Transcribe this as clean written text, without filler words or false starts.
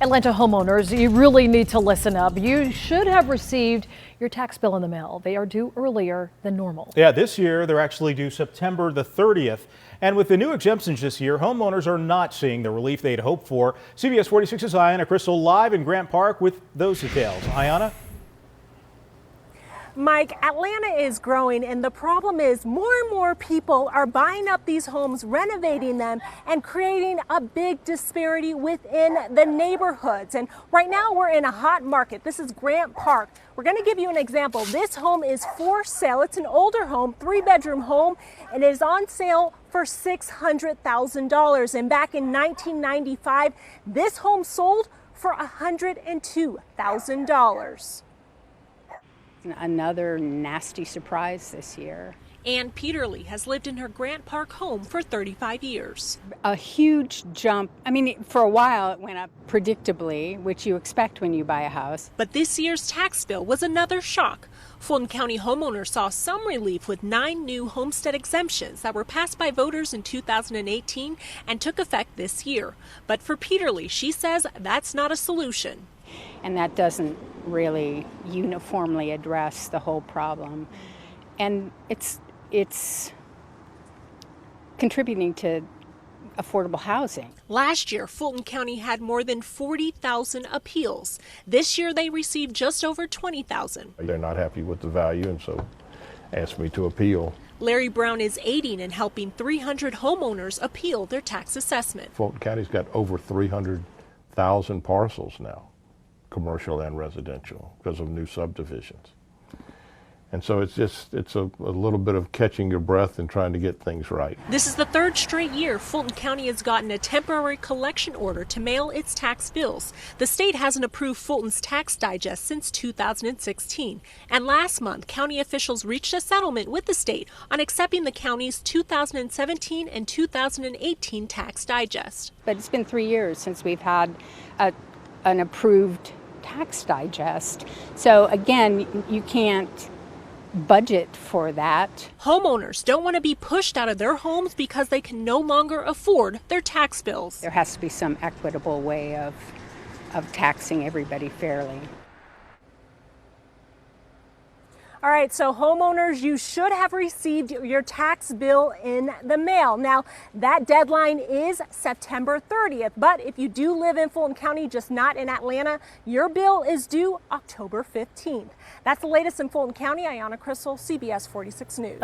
Atlanta homeowners, you really need to listen up. You should have received your tax bill in the mail. They are due earlier than normal. Yeah, this year they're actually due September the 30th. And with the new exemptions this year, homeowners are not seeing the relief they'd hoped for. CBS 46's Ayanna Crystal live in Grant Park with those details. Ayanna? Mike, Atlanta is growing, and the problem is more and more people are buying up these homes, renovating them, and creating a big disparity within the neighborhoods. And right now we're in a hot market. This is Grant Park. We're going to give you an example. This home is for sale. It's an older home, 3-bedroom home, and it is on sale for $600,000. And back in 1995, this home sold for $102,000. Another nasty surprise this year. Ann Peterly has lived in her Grant Park home for 35 years. A huge jump. I mean, for a while it went up predictably, which you expect when you buy a house. But this year's tax bill was another shock. Fulton County homeowners saw some relief with 9 new homestead exemptions that were passed by voters in 2018 and took effect this year. But for Peterly, she says that's not a solution. And that doesn't really uniformly address the whole problem. And it's contributing to affordable housing. Last year, Fulton County had more than 40,000 appeals. This year, they received just over 20,000. They're not happy with the value, and so asked me to appeal. Larry Brown is aiding in helping 300 homeowners appeal their tax assessment. Fulton County's got over 300,000 parcels now, commercial and residential, because of new subdivisions. And so it's a little bit of catching your breath and trying to get things right. This is the 3rd straight year Fulton County has gotten a temporary collection order to mail its tax bills. The state hasn't approved Fulton's tax digest since 2016. And last month, county officials reached a settlement with the state on accepting the county's 2017 and 2018 tax digest. But it's been 3 years since we've had an approved tax digest. So again, you can't budget for that. Homeowners don't want to be pushed out of their homes because they can no longer afford their tax bills. There has to be some equitable way of taxing everybody fairly. All right, so homeowners, you should have received your tax bill in the mail. Now, that deadline is September 30th, but if you do live in Fulton County, just not in Atlanta, your bill is due October 15th. That's the latest in Fulton County. Ayanna Crystal, CBS 46 News.